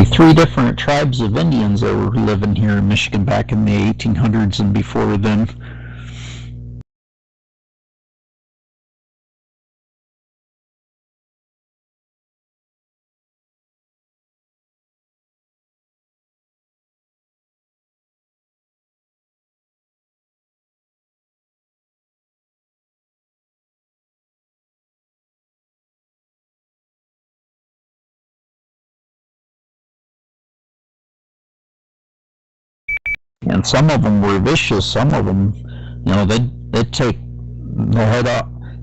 like three different tribes of Indians that were living here in Michigan back in the 1800s and before then. And some of them were vicious. Some of them, they'd take the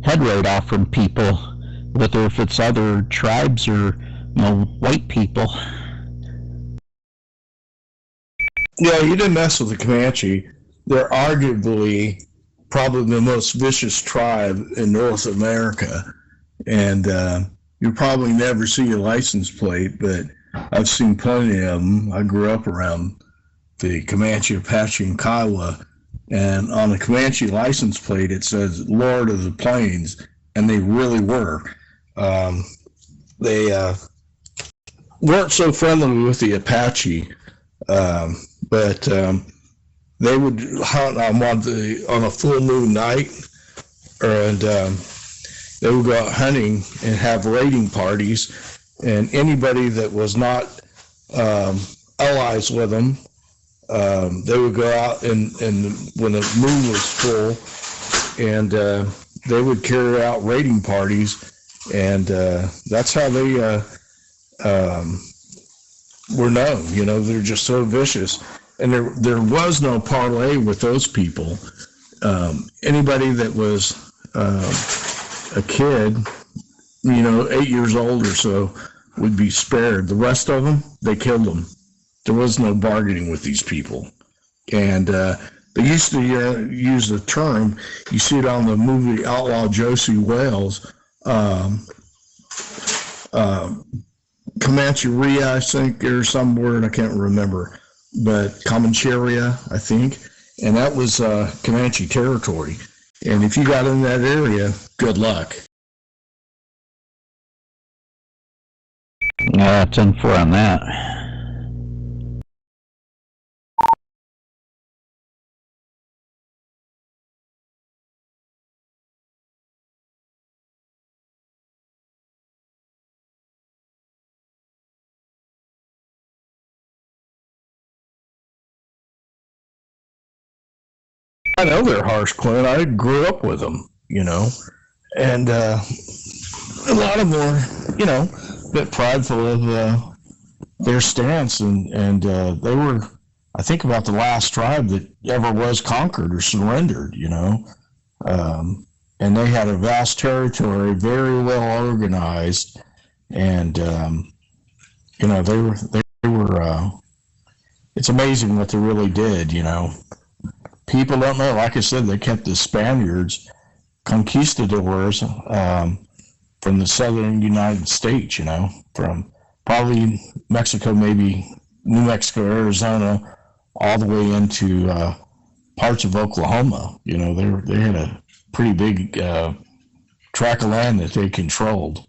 head right off from people, whether if it's other tribes or white people. Yeah, you didn't mess with the Comanche. They're arguably probably the most vicious tribe in North America, and you'll probably never see a license plate, but I've seen plenty of them. I grew up around the Comanche, Apache, and Kiowa, and on the Comanche license plate it says Lord of the Plains, and they really were. They weren't so friendly with the Apache, but they would hunt on a full moon night, and they would go out hunting and have raiding parties, and anybody that was not allies with them, they would go out and when the moon was full, and they would carry out raiding parties, and that's how they were known. They're just so vicious, and there was no parlay with those people. Anybody that was a kid, 8 years old or so, would be spared. The rest of them, they killed them. There was no bargaining with these people. And they used to use the term, you see it on the movie Outlaw Josey Wales, Comancheria, I think, or some word, I can't remember, but Comancheria, I think, and that was Comanche territory. And if you got in that area, good luck. Yeah, 10-4 on that. I know they're harsh, Clint. I grew up with them, and a lot of them were, a bit prideful of their stance, and they were, I think, about the last tribe that ever was conquered or surrendered, and they had a vast territory, very well organized, and they were. It's amazing what they really did, People don't know. Like I said, they kept the Spaniards, conquistadors, from the southern United States, from probably Mexico, maybe New Mexico, Arizona, all the way into parts of Oklahoma. They had a pretty big tract of land that they controlled.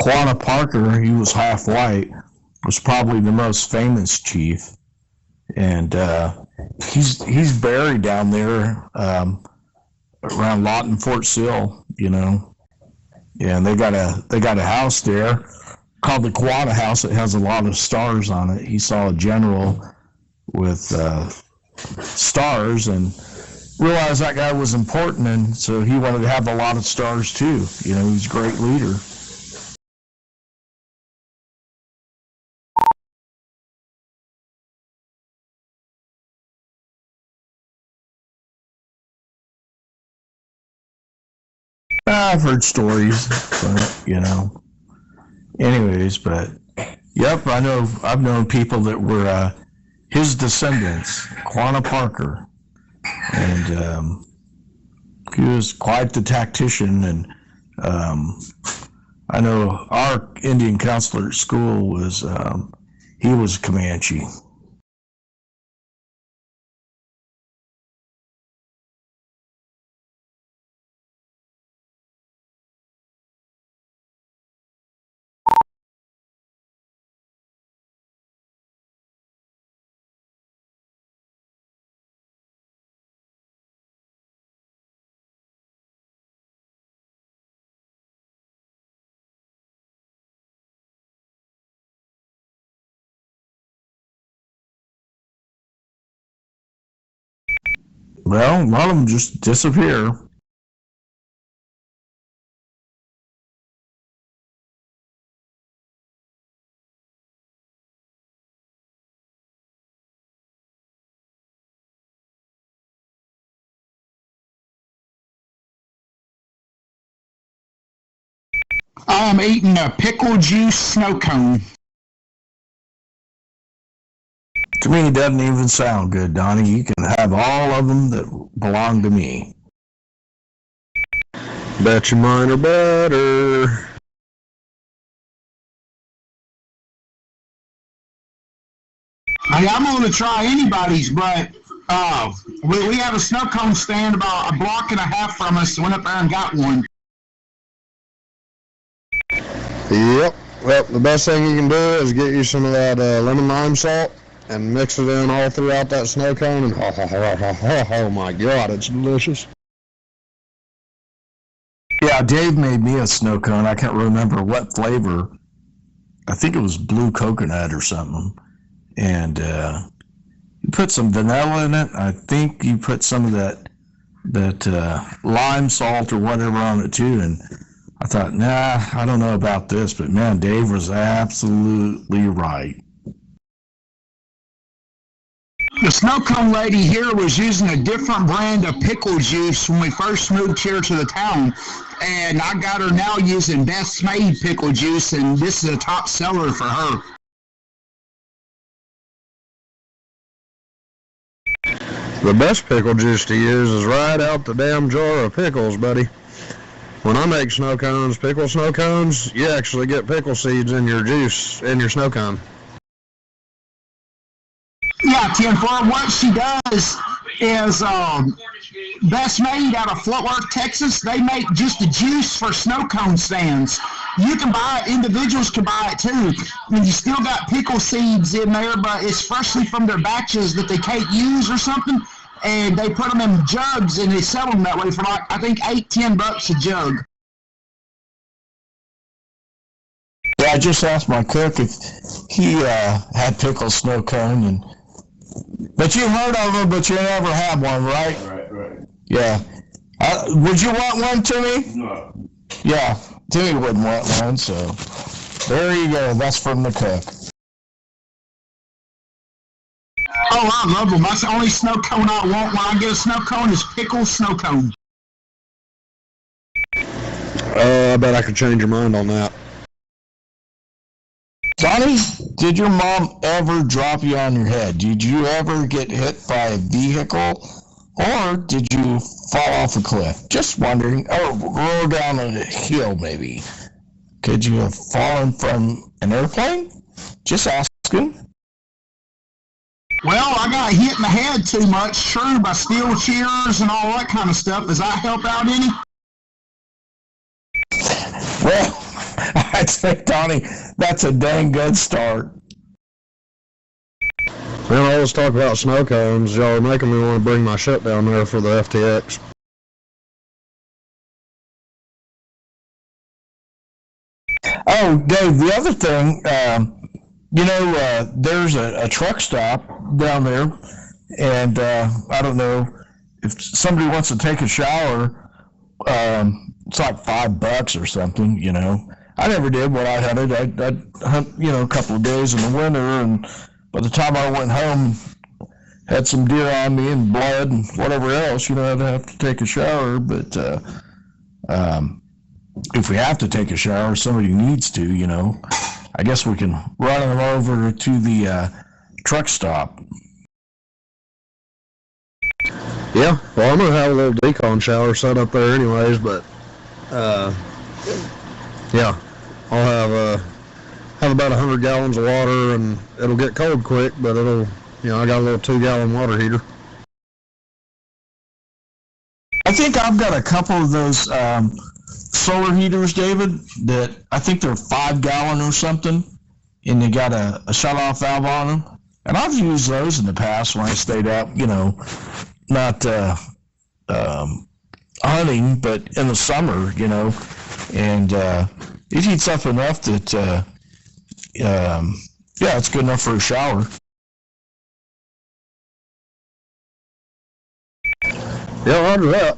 Quanah Parker, he was half white, was probably the most famous chief, and he's buried down there around Lawton, Fort Sill, and they got a house there called the Quanah House. It has a lot of stars on it. He saw a general with stars and realized that guy was important, and so he wanted to have a lot of stars too. He's a great leader. I've heard stories, but, anyways, but, yep, I've known people that were his descendants, Quanah Parker, and he was quite the tactician and I know our Indian counselor at school was, he was Comanche. Well, a lot of them just disappear. I'm eating a pickle juice snow cone. To me, it doesn't even sound good, Donnie. You can have all of them that belong to me. Bet your mine are better. Hey, I'm going to try anybody's, but we have a snow cone stand about a block and a half from us. Went up there and got one. Yep. Well, the best thing you can do is get you some of that lemon lime salt and mix it in all throughout that snow cone, and oh my God, it's delicious. Yeah, Dave made me a snow cone. I can't remember what flavor. I think it was blue coconut or something. And you put some vanilla in it. I think you put some of that lime salt or whatever on it too. And I thought, nah, I don't know about this, but man, Dave was absolutely right. The snow cone lady here was using a different brand of pickle juice when we first moved here to the town, and I got her now using Best Made pickle juice, and this is a top seller for her. The best pickle juice to use is right out the damn jar of pickles, buddy. When I make snow cones, pickle snow cones, you actually get pickle seeds in your juice, in your snow cone. Yeah, Tim, for what she does is Best Made out of Fort Worth, Texas. They make just the juice for snow cone stands. You can buy it, individuals can buy it too. And you still got pickle seeds in there, but it's freshly from their batches that they can't use or something. And they put them in jugs and they sell them that way for like, I think, $8-10 a jug. Yeah, I just asked my cook if he had pickle snow cone, but you heard of them, but you never had one, right? Right. Yeah. Would you want one, Timmy? No. Yeah, Timmy wouldn't want one, so there you go. That's from the cook. Oh, I love them. That's the only snow cone I want when I get a snow cone is pickle snow cone. I bet I could change your mind on that. Donnie, did your mom ever drop you on your head? Did you ever get hit by a vehicle, or did you fall off a cliff? Just wondering. Or roll down a hill, maybe. Could you have fallen from an airplane? Just asking. Well, I got hit in the head too much, true, by steel shears and all that kind of stuff. Does that help out any? Well, I'd say, Donnie, that's a dang good start. Man, I always talk about snow cones. Y'all are making me want to bring my shit down there for the FTX. Oh, Dave, the other thing, there's a truck stop down there, and I don't know if somebody wants to take a shower. It's like $5 or something, you know. I never did what I hunted. I'd hunt, a couple of days in the winter, and by the time I went home, had some deer on me and blood and whatever else, I'd have to take a shower. But if we have to take a shower, somebody needs to, I guess we can run them over to the truck stop. Yeah, well, I'm going to have a little decon shower set up there anyways, but Yeah, I'll have about 100 gallons of water, and it'll get cold quick, but it'll, I got a little 2-gallon water heater. I think I've got a couple of those solar heaters, David, that I think they're 5-gallon or something, and they got a shut-off valve on them. And I've used those in the past when I stayed out, not hunting, but in the summer, and it heats up enough that, it's good enough for a shower. Yeah, roger that.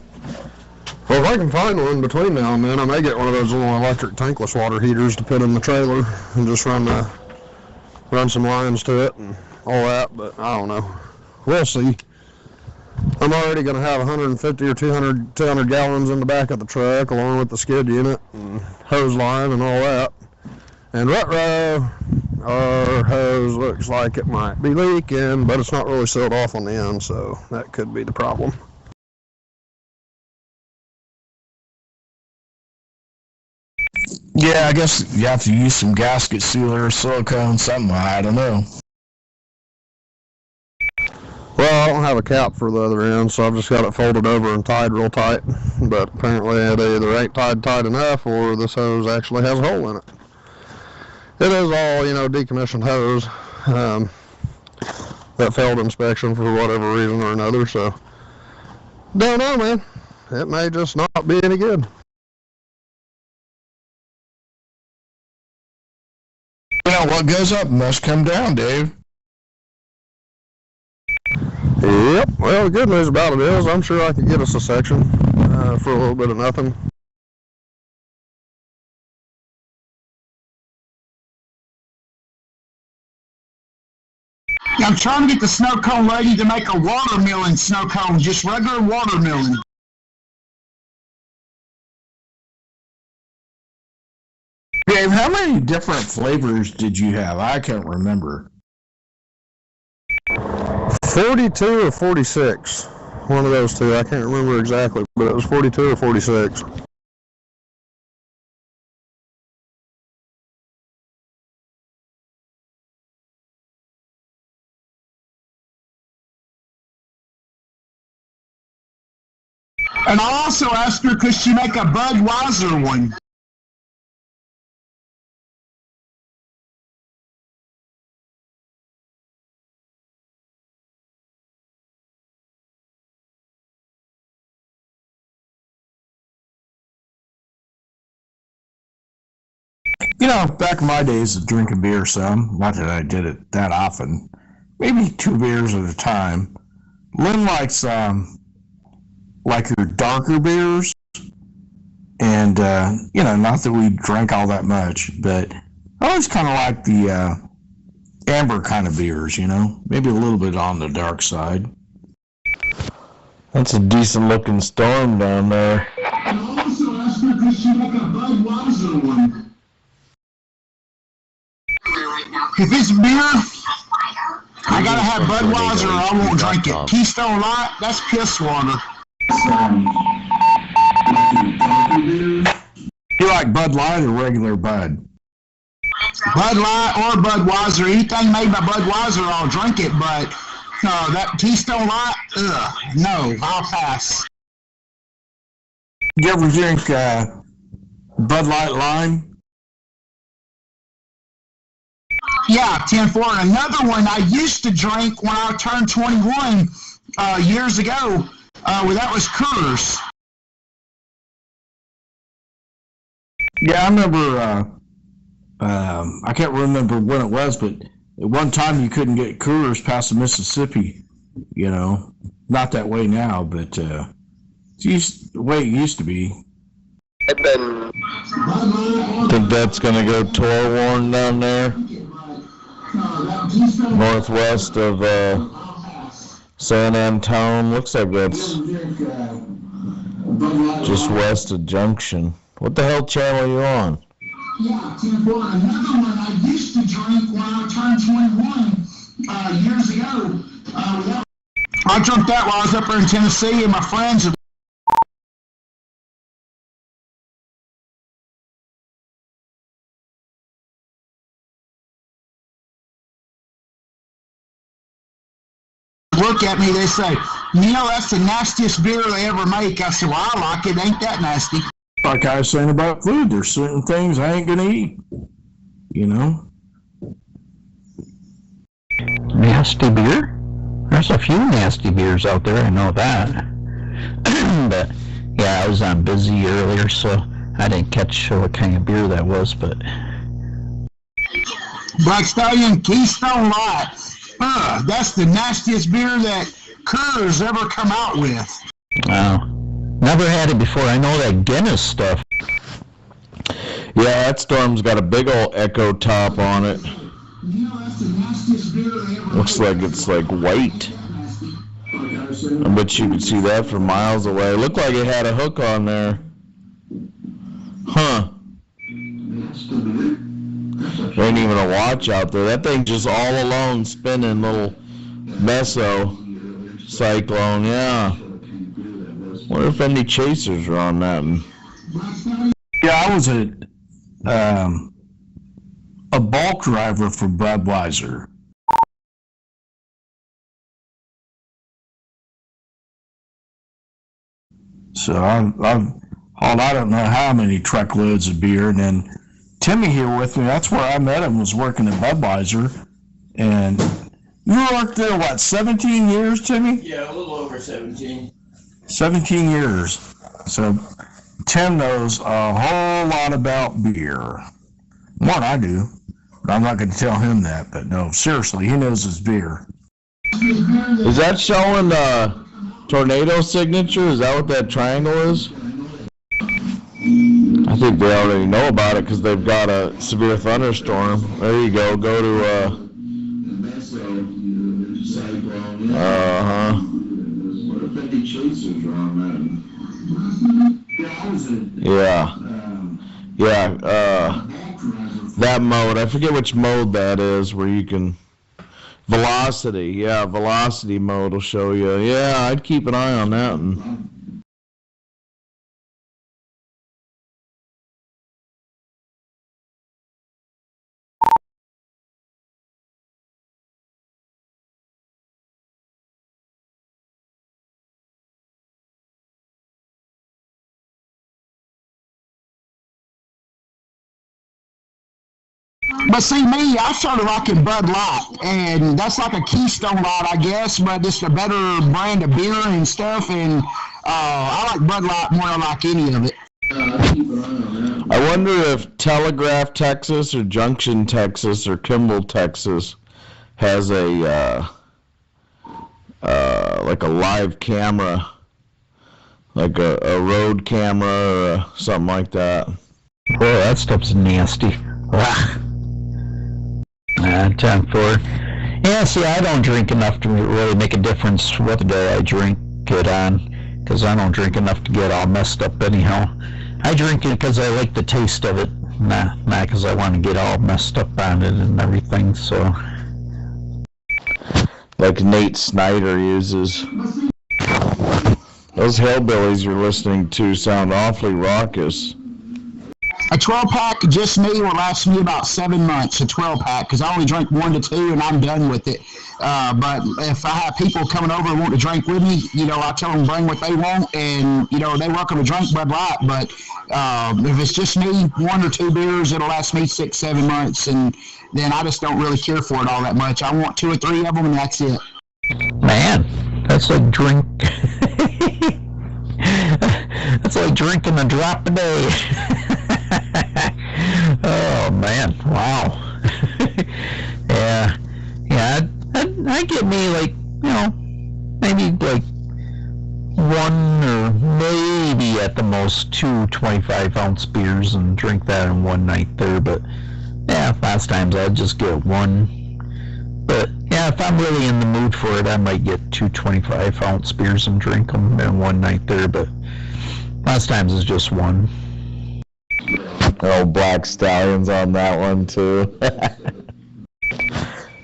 Well, if I can find one between now and then, I may get one of those little electric tankless water heaters to put in the trailer and just run some lines to it and all that, but I don't know. We'll see. I'm already going to have 150 or 200 gallons in the back of the truck, along with the skid unit and hose line and all that. And Retro, our hose looks like it might be leaking, but it's not really sealed off on the end, so that could be the problem. Yeah, I guess you have to use some gasket sealer, silicone, something. I don't know. Well, I don't have a cap for the other end, so I've just got it folded over and tied real tight. But apparently it either ain't tied tight enough, or this hose actually has a hole in it. It is all, decommissioned hose that failed inspection for whatever reason or another. So, don't know, man. It may just not be any good. What goes up must come down, Dave. Yep. Well, the good news about it is I'm sure I could get us a section for a little bit of nothing. I'm trying to get the snow cone lady to make a watermelon snow cone, just regular watermelon. Dave, how many different flavors did you have? I can't remember. 42 or 46. One of those two. I can't remember exactly, but it was 42 or 46. And I also asked her, could she make a Budweiser one? Back in my days of drinking beer some, not that I did it that often, maybe 2 beers at a time. Lynn likes like her darker beers, and not that we drank all that much, but I always kind of like the amber kind of beers, maybe a little bit on the dark side. That's a decent looking storm down there. And I also asked her, could she make a Budweiser one? If it's beer, I gotta have Budweiser or I won't drink it. Keystone Light, that's piss water. You like Bud Light or regular Bud? Bud Light or Budweiser, anything made by Budweiser, I'll drink it, but that Keystone Light, no, I'll pass. You ever drink Bud Light Lime? Yeah, 10-4. And another one I used to drink when I turned 21 years ago, that was Coors. Yeah, I remember, I can't remember when it was, but at one time you couldn't get Coors past the Mississippi, Not that way now, but it's the way it used to be. Think that's gonna go tour worn down there, northwest of San Antone. Looks like that's just west of Junction. What the hell channel are you on? Yeah, 10-4. Another one I used to drink when I turned 21 years ago. I drank that while I was up there in Tennessee, and my friends look at me, they say, Neil, that's the nastiest beer they ever make. I said, well, I like it. Ain't that nasty? Like I was saying about food, there's certain things I ain't gonna eat. You know? Nasty beer? There's a few nasty beers out there, I know that. But, yeah, I was on busy earlier, so I didn't catch what kind of beer that was, but... Black Stallion Keystone Light. That's the nastiest beer that Coors ever come out with. Wow. Never had it before. I know that Guinness stuff. Yeah, that Storm's got a big old Echo top on it. Looks like it's like white. I bet you could see that from miles away. It looked like it had a hook on there. Huh. There ain't even a watch out there. That thing just all alone spinning, little meso cyclone, yeah. Wonder if any chasers are on that one. Yeah, I was a bulk driver for Budweiser. So I've hauled I don't know how many truckloads of beer, and then Timmy here with me, that's where I met him, was working at Budweiser. And you worked there, what, 17 years, Timmy? Yeah, a little over 17. 17 years. So Tim knows a whole lot about beer. More than I do. But I'm not going to tell him that. But no, seriously, he knows his beer. Is that showing tornado signature? Is that what that triangle is? I think they already know about it because they've got a severe thunderstorm. There you go. Go to that mode. I forget which mode that is where you can velocity. Yeah, velocity mode will show you. Yeah, I'd keep an eye on that one. But see, me, I started rocking Bud Light, and that's like a Keystone Light, I guess, but it's a better brand of beer and stuff, and I like Bud Light more than I like any of it. I wonder if Telegraph, Texas, or Junction, Texas, or Kimball, Texas has a like a live camera, like a road camera or something like that. Boy, that stuff's nasty. Time for it. Yeah, see, I don't drink enough to really make a difference what day I drink it on, because I don't drink enough to get all messed up anyhow. I drink it because I like the taste of it, not because I want to get all messed up on it and everything, so. Like Nate Snyder uses. Those hillbillies you're listening to sound awfully raucous. A 12-pack, just me, will last me about 7 months, a 12-pack, because I only drink 1 to 2, and I'm done with it. But if I have people coming over and want to drink with me, I tell them bring what they want, and, they're welcome to drink Bud Light. But if it's just me, 1 or 2 beers, it'll last me 6, 7 months, and then I just don't really care for it all that much. I want 2 or 3 of them, and that's it. Man, that's like that's like drinking a drop a day. Oh man, wow. yeah, I get me like, maybe like 1 or maybe at the most 2 25-ounce beers and drink that in one night there, but yeah, last times I'd just get 1. But yeah, if I'm really in the mood for it, I might get 2 25-ounce beers and drink them in one night there, but last times it's just 1. Oh, Black Stallions on that one, too.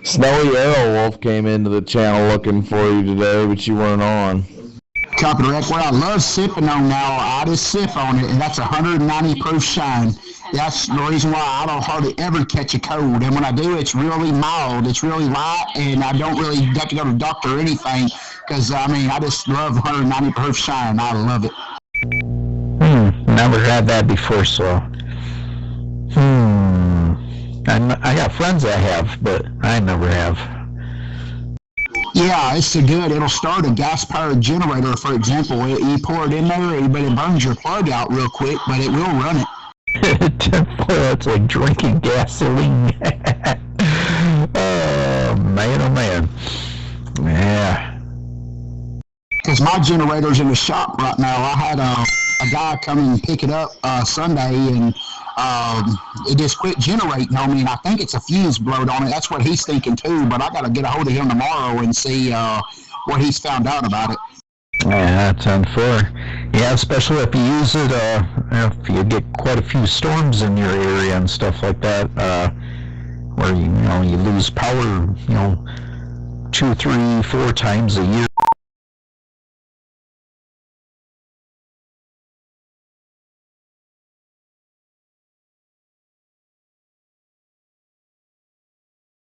Snowy Arrow Wolf came into the channel looking for you today, but you weren't on. Copy wreck. What I love sipping on now, I just sip on it, and that's 190 proof shine. That's the reason why I don't hardly ever catch a cold. And when I do, it's really mild, it's really light, and I don't really have to go to the doctor or anything because, I mean, I just love 190 proof shine. I love it. Never had that before, so. I got friends that have, but I never have. Yeah, it's so good. It'll start a gas-powered generator, for example. You pour it in there, but it burns your plug out real quick, but it will run it. Boy, that's like drinking gasoline. Oh man. Yeah. Because my generator's in the shop right now. I had a guy come and pick it up Sunday, and it just quit generating on me, and I think it's a fuse blowed on it. That's what he's thinking too, but I got to get a hold of him tomorrow and see what he's found out about it. Yeah, that's unfair. Yeah, especially if you use it, if you get quite a few storms in your area and stuff like that, where you lose power, 2, 3, 4 times a year.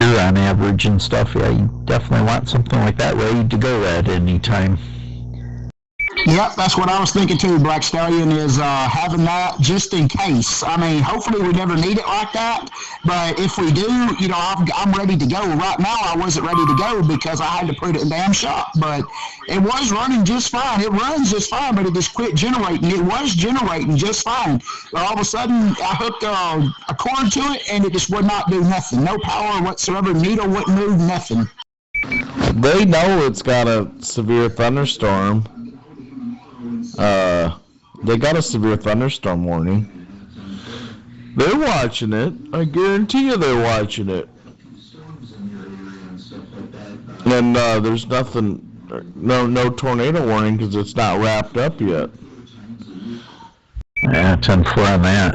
On average and stuff, yeah, you definitely want something like that ready to go at any time. Yep, that's what I was thinking too, Black Stallion, is having that just in case. I mean, hopefully we never need it like that, but if we do, I'm ready to go. Right now I wasn't ready to go because I had to put it in the damn shop, but it was running just fine. It runs just fine, but it just quit generating. It was generating just fine. But all of a sudden I hooked a cord to it and it just would not do nothing. No power whatsoever. Needle wouldn't move, nothing. They know it's got a severe thunderstorm. They got a severe thunderstorm warning. They're watching it. I guarantee you they're watching it. And there's nothing, no tornado warning because it's not wrapped up yet. Yeah, it's unfair on that.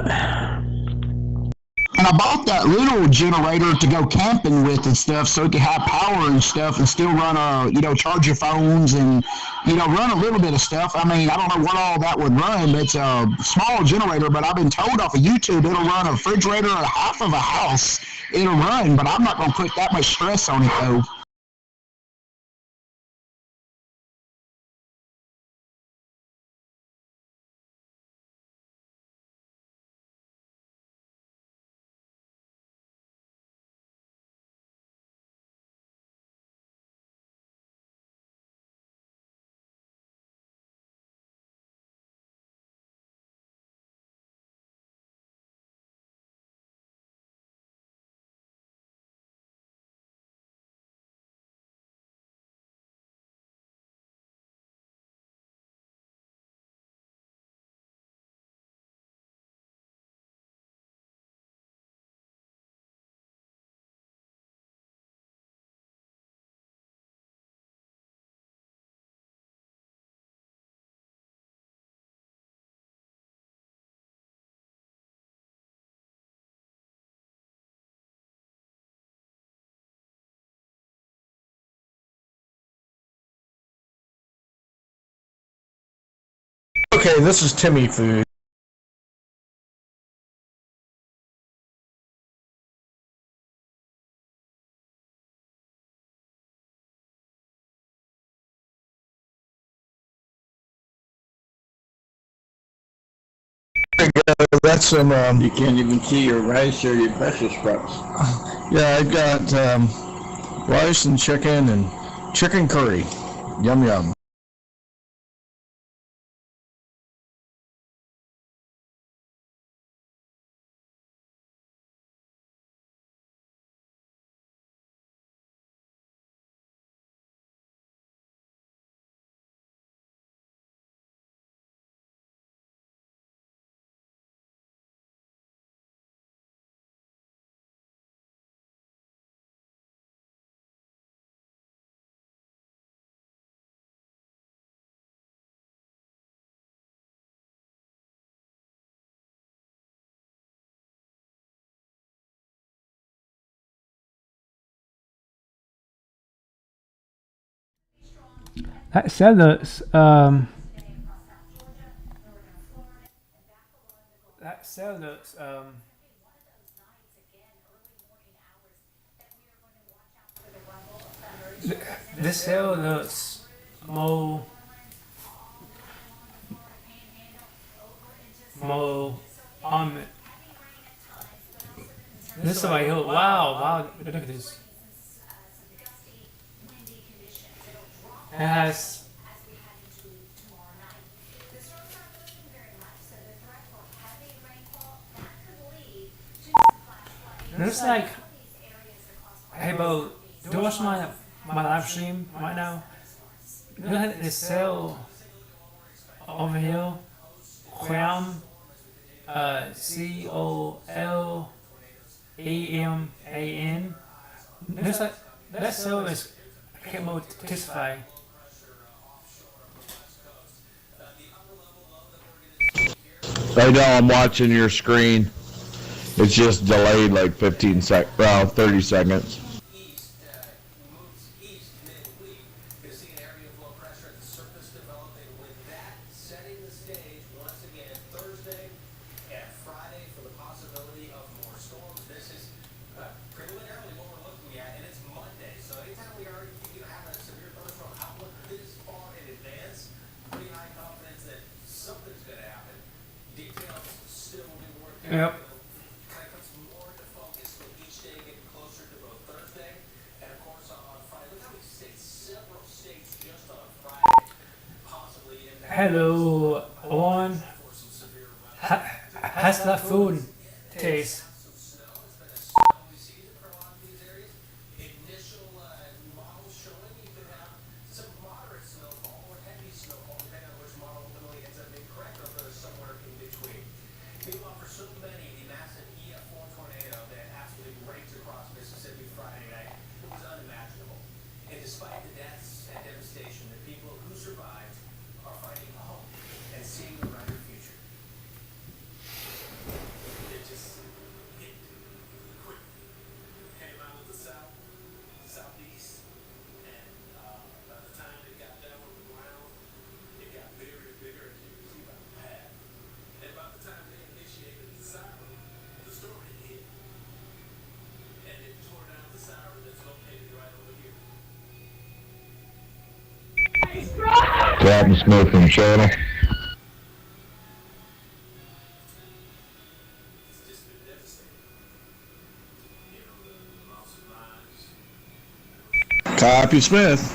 And I bought that little generator to go camping with and stuff so it could have power and stuff and still run charge your phones and, run a little bit of stuff. I mean, I don't know what all that would run, but it's a small generator, but I've been told off of YouTube it'll run a refrigerator or half of a house. It'll run, but I'm not going to put that much stress on it, though. Okay, this is Timmy Food. That's some. You can't even see your rice or your Brussels sprouts. Yeah, I got rice and chicken curry. Yum yum. Sellers, that sellers, this sellers more um this right here. Wow, look at this. It has looks like, hey bro, do you watch my live stream right now? Look at this cell over here. Clam, COLAMAN. Looks like that cell is chemotisify. I know I'm watching your screen. It's just delayed like 30 seconds. Yep. Hello, Owen. How's that food taste? Captain Smith and Channel. Copy Smith.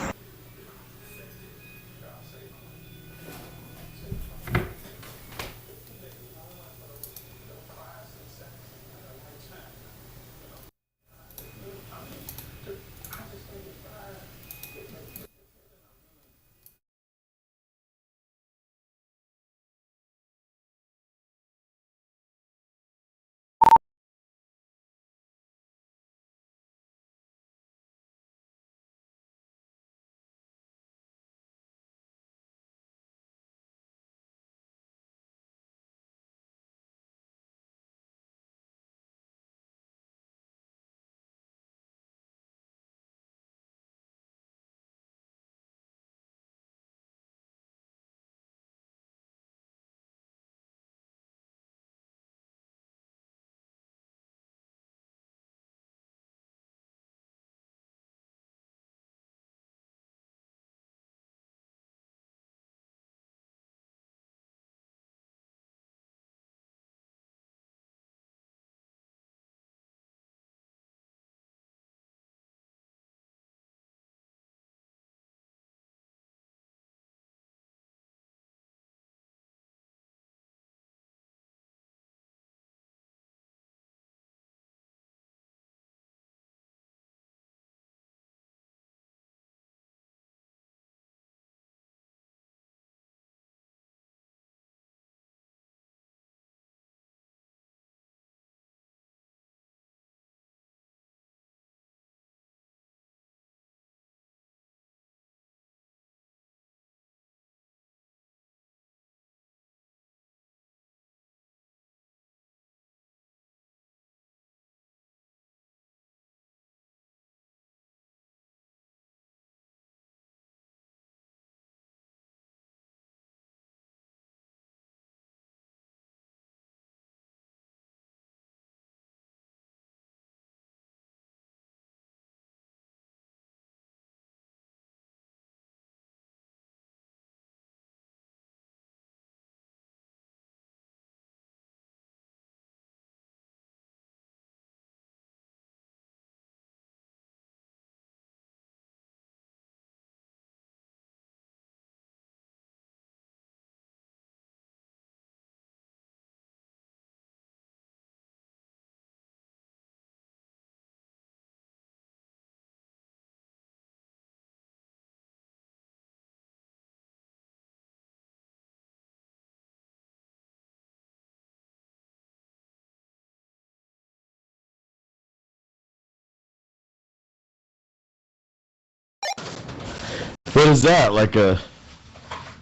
What is that? Like a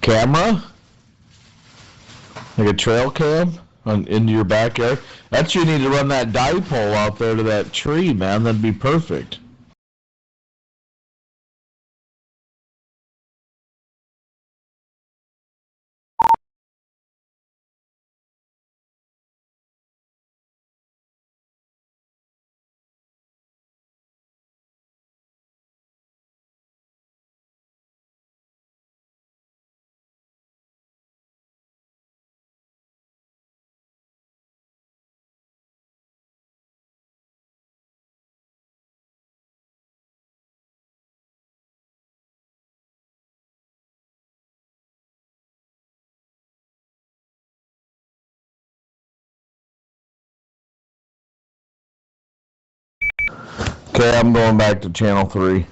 camera? Like a trail cam into your backyard? That's you need to run that dipole out there to that tree, man. That'd be perfect. Okay, I'm going back to channel 3.